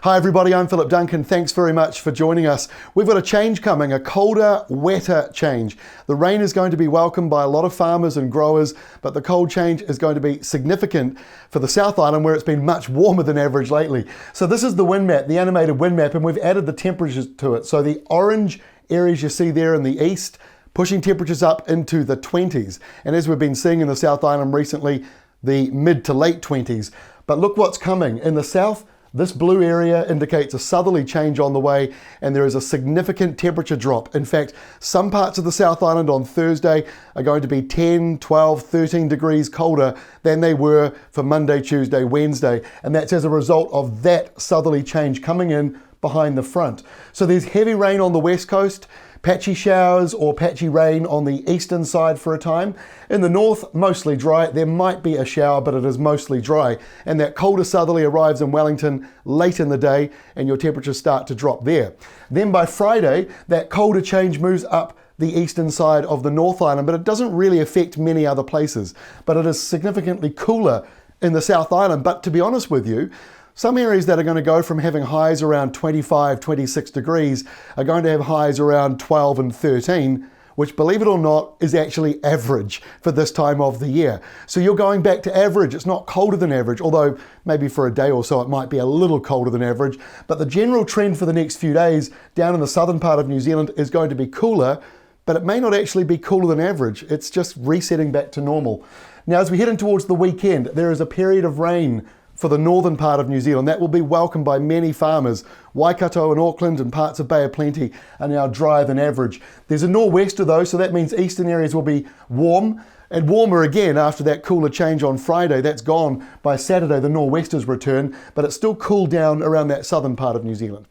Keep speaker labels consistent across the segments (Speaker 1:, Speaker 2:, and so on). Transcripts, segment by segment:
Speaker 1: Hi everybody, I'm Philip Duncan. Thanks very much for joining us. We've got a change coming, a colder, wetter change. The rain is going to be welcomed by a lot of farmers and growers, but the cold change is going to be significant for the South Island where it's been much warmer than average lately. So this is the wind map, the animated wind map, and we've added the temperatures to it. So the orange areas you see there in the east, pushing temperatures up into the 20s. And as we've been seeing in the South Island recently, the mid to late 20s. But look what's coming. In the south, this blue area indicates a southerly change on the way, and there is a significant temperature drop. In fact, some parts of the South Island on Thursday are going to be 10, 12, 13 degrees colder than they were for Monday, Tuesday, Wednesday. And that's as a result of that southerly change coming in behind the front. So there's heavy rain on the west coast, patchy showers or patchy rain on the eastern side for a time. In the north, mostly dry. There might be a shower, but it is mostly dry. And that colder southerly arrives in Wellington late in the day, and your temperatures start to drop there. Then by Friday, that colder change moves up the eastern side of the North Island, but it doesn't really affect many other places. But it is significantly cooler in the South Island. But to be honest with you, some areas that are going to go from having highs around 25, 26 degrees are going to have highs around 12 and 13, which, believe it or not, is actually average for this time of the year. So you're going back to average. It's not colder than average, although maybe for a day or so it might be a little colder than average. But the general trend for the next few days down in the southern part of New Zealand is going to be cooler, but it may not actually be cooler than average. It's just resetting back to normal. Now, as we head in towards the weekend, there is a period of rain for the northern part of New Zealand. That will be welcomed by many farmers. Waikato and Auckland and parts of Bay of Plenty are now drier than average. There's a nor'wester though, so that means eastern areas will be warm and warmer again after that cooler change on Friday. That's gone by Saturday, the nor'westers return, but it's still cooled down around that southern part of New Zealand.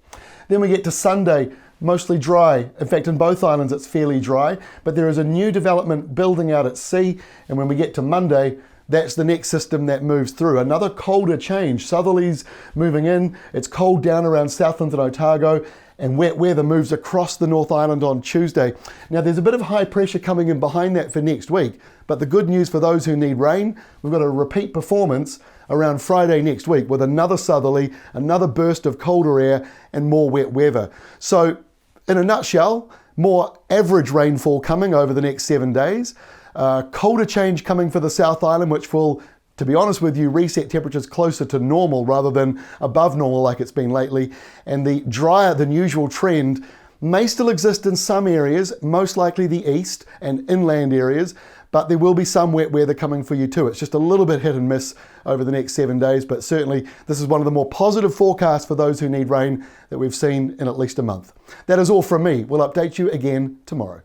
Speaker 1: Then we get to Sunday, mostly dry. In fact, in both islands it's fairly dry, but there is a new development building out at sea, and when we get to Monday, that's the next system that moves through. Another colder change. Southerlies moving in. It's cold down around Southland and Otago, and wet weather moves across the North Island on Tuesday. Now there's a bit of high pressure coming in behind that for next week, but the good news for those who need rain, we've got a repeat performance around Friday next week with another southerly, another burst of colder air and more wet weather. So in a nutshell, more average rainfall coming over the next 7 days. Colder change coming for the South Island, which will, to be honest with you, reset temperatures closer to normal rather than above normal like it's been lately. And the drier than usual trend may still exist in some areas, most likely the east and inland areas, but there will be some wet weather coming for you too. It's just a little bit hit and miss over the next 7 days, but certainly this is one of the more positive forecasts for those who need rain that we've seen in at least a month. That is all from me. We'll update you again tomorrow.